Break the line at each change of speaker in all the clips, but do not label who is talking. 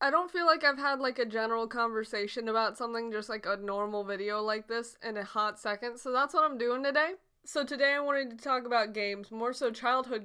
I don't feel like I've had like a general conversation about something, just like a normal video like this, in a hot second, so that's what I'm doing today. So today I wanted to talk about games, more so childhood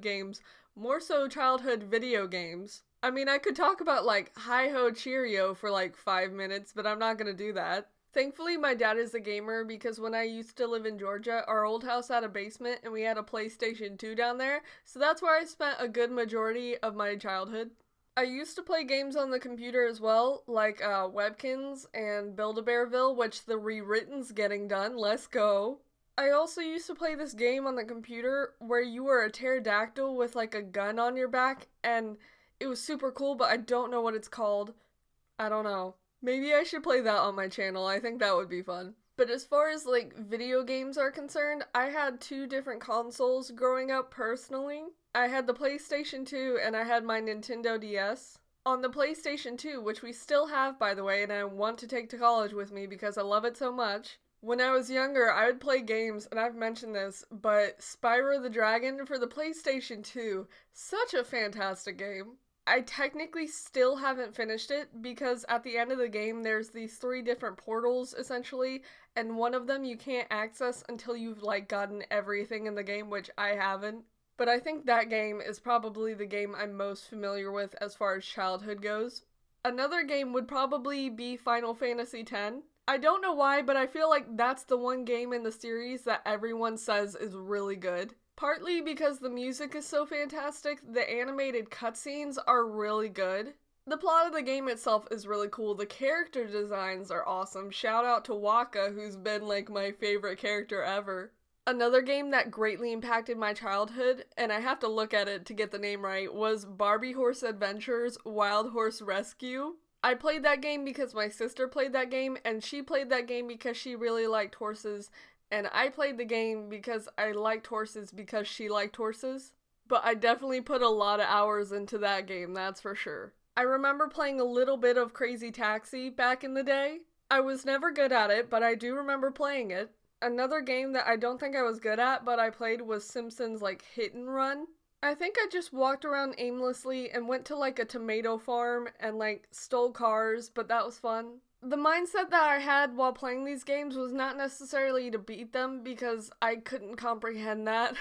video games. I mean, I could talk about like Hi Ho Cheerio for like 5 minutes, but I'm not gonna do that. Thankfully, my dad is a gamer because when I used to live in Georgia, our old house had a basement and we had a PlayStation 2 down there, so that's where I spent a good majority of my childhood. I used to play games on the computer as well, like Webkins and Build-A-Bearville, which the rewritten's getting done. Let's go. I also used to play this game on the computer where you were a pterodactyl with like a gun on your back, and it was super cool, but I don't know what it's called. I don't know. Maybe I should play that on my channel. I think that would be fun. But as far as like video games are concerned, I had two different consoles growing up personally. I had the PlayStation 2 and I had my Nintendo DS. On the PlayStation 2, which we still have by the way, and I want to take to college with me because I love it so much. When I was younger, I would play games, and I've mentioned this, but Spyro the Dragon for the PlayStation 2, such a fantastic game. I technically still haven't finished it because at the end of the game there's these three different portals essentially, and one of them you can't access until you've like gotten everything in the game, which I haven't. But I think that game is probably the game I'm most familiar with as far as childhood goes. Another game would probably be Final Fantasy X. I don't know why, but I feel like that's the one game in the series that everyone says is really good. Partly because the music is so fantastic, the animated cutscenes are really good. The plot of the game itself is really cool. The character designs are awesome. Shout out to Waka, who's been like my favorite character ever. Another game that greatly impacted my childhood, and I have to look at it to get the name right, was Barbie Horse Adventures Wild Horse Rescue. I played that game because my sister played that game, and she played that game because she really liked horses, and I played the game because I liked horses because she liked horses. But I definitely put a lot of hours into that game, that's for sure. I remember playing a little bit of Crazy Taxi back in the day. I was never good at it, but I do remember playing it. Another game that I don't think I was good at, but I played was Simpsons like Hit and Run. I think I just walked around aimlessly and went to like a tomato farm and like stole cars, but that was fun. The mindset that I had while playing these games was not necessarily to beat them because I couldn't comprehend that.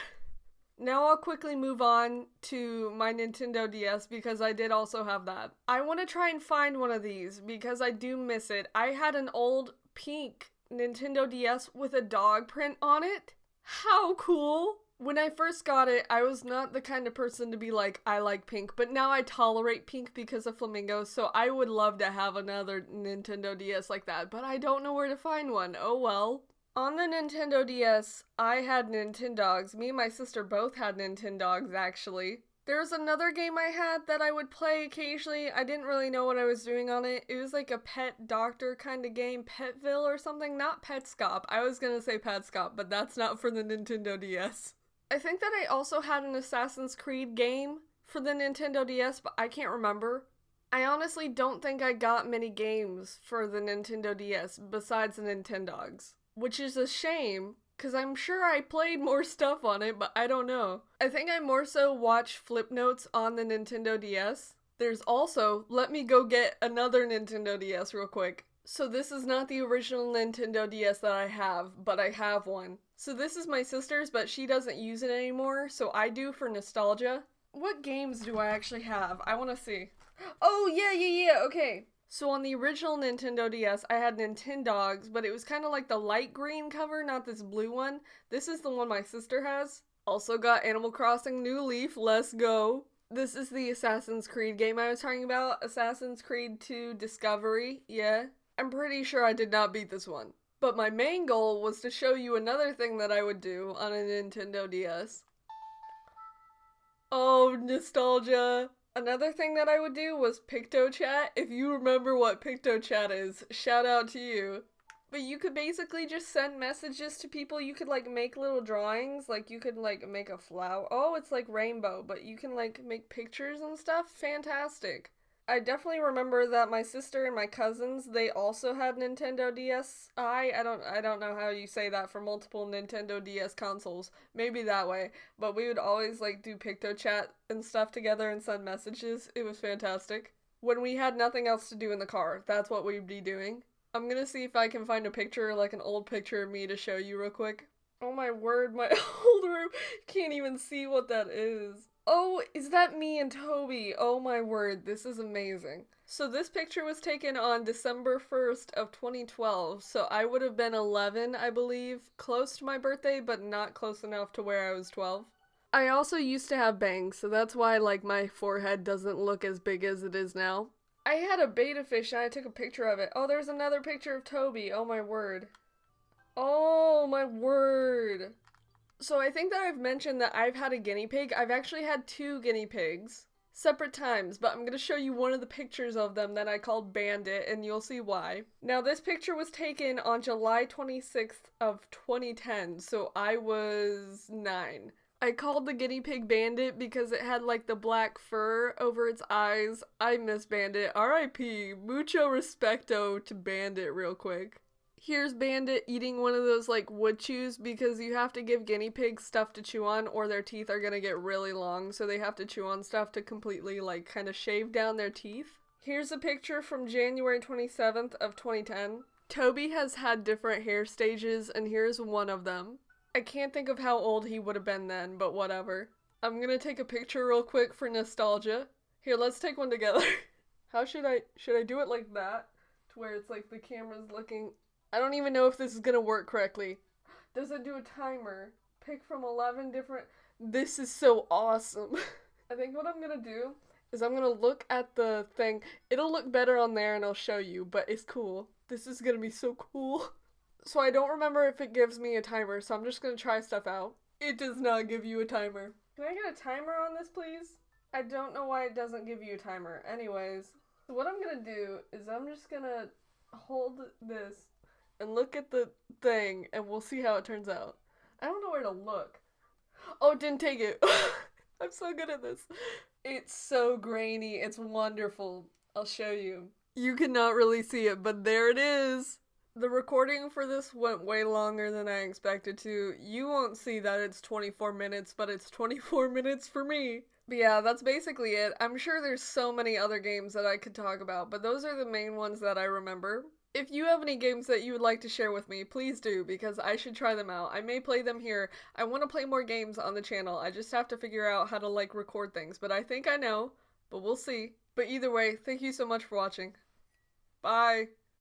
Now I'll quickly move on to my Nintendo DS because I did also have that. I want to try and find one of these because I do miss it. I had an old pink Nintendo DS with a dog print on it. How cool! When I first got it, I was not the kind of person to be like, I like pink, but now I tolerate pink because of flamingos, so I would love to have another Nintendo DS like that, but I don't know where to find one. Oh well. On the Nintendo DS, I had Nintendogs. Me and my sister both had Nintendogs, actually. There was another game I had that I would play occasionally. I didn't really know what I was doing on it. It was like a pet doctor kind of game, Petville or something. Not Petscop. I was gonna say Petscop, but that's not for the Nintendo DS. I think that I also had an Assassin's Creed game for the Nintendo DS, but I can't remember. I honestly don't think I got many games for the Nintendo DS besides the Nintendogs, which is a shame because I'm sure I played more stuff on it, but I don't know. I think I more so watched flip notes on the Nintendo DS. There's also, let me go get another Nintendo DS real quick. So this is not the original Nintendo DS that I have, but I have one. So this is my sister's, but she doesn't use it anymore, so I do for nostalgia. What games do I actually have? I want to see. Oh, yeah, okay. So on the original Nintendo DS, I had Nintendogs, but it was kind of like the light green cover, not this blue one. This is the one my sister has. Also got Animal Crossing New Leaf, let's go. This is the Assassin's Creed game I was talking about, Assassin's Creed 2 Discovery, yeah. I'm pretty sure I did not beat this one. But my main goal was to show you another thing that I would do on a Nintendo DS. Oh, nostalgia. Another thing that I would do was PictoChat. If you remember what PictoChat is, shout out to you. But you could basically just send messages to people. You could like make little drawings. Like you could like make a flower. Oh, it's like rainbow, but you can like make pictures and stuff. Fantastic. I definitely remember that my sister and my cousins, they also had Nintendo DS. I don't know how you say that for multiple Nintendo DS consoles. Maybe that way. But we would always like do PictoChat and stuff together and send messages. It was fantastic. when we had nothing else to do in the car. That's what we'd be doing. I'm gonna see if I can find a picture, like an old picture of me to show you real quick. Oh my word, my old room. Can't even see what that is. Oh, is that me and Toby? Oh my word, this is amazing. So this picture was taken on December 1st of 2012, so I would have been 11, I believe. Close to my birthday, but not close enough to where I was 12. I also used to have bangs, so that's why, like, my forehead doesn't look as big as it is now. I had a betta fish and I took a picture of it. Oh, there's another picture of Toby. Oh my word. Oh my word. So I think that I've mentioned that I've had a guinea pig. I've actually had 2 guinea pigs. Separate times, but I'm going to show you one of the pictures of them that I called Bandit, and you'll see why. Now, this picture was taken on July 26th of 2010, so I was 9. I called the guinea pig Bandit because it had like the black fur over its eyes. I miss Bandit. R.I.P. Mucho respecto to Bandit real quick. Here's Bandit eating one of those like wood chews because you have to give guinea pigs stuff to chew on or their teeth are gonna get really long, so they have to chew on stuff to completely like kind of shave down their teeth. Here's a picture from January 27th of 2010. Toby has had different hair stages and here's one of them. I can't think of how old he would have been then, but whatever. I'm gonna take a picture real quick for nostalgia. Here, let's take one together. How should I do it like that? To where it's like the camera's looking. I don't even know if this is gonna work correctly. Does it do a timer? Pick from 11 different... This is so awesome. I think what I'm gonna do is I'm gonna look at the thing. It'll look better on there and I'll show you, but it's cool. This is gonna be so cool. So I don't remember if it gives me a timer, so I'm just gonna try stuff out. It does not give you a timer. Can I get a timer on this, please? I don't know why it doesn't give you a timer. Anyways, so what I'm gonna do is I'm just gonna hold this and look at the thing, and we'll see how it turns out. I don't know where to look. Oh, it didn't take it. I'm so good at this. It's so grainy. It's wonderful. I'll show you. You cannot really see it, but there it is. The recording for this went way longer than I expected to. You won't see that it's 24 minutes, but it's 24 minutes for me. But yeah, that's basically it. I'm sure there's so many other games that I could talk about, but those are the main ones that I remember. If you have any games that you would like to share with me, please do, because I should try them out. I may play them here. I want to play more games on the channel. I just have to figure out how to, like, record things, but I think I know, but we'll see. But either way, thank you so much for watching. Bye!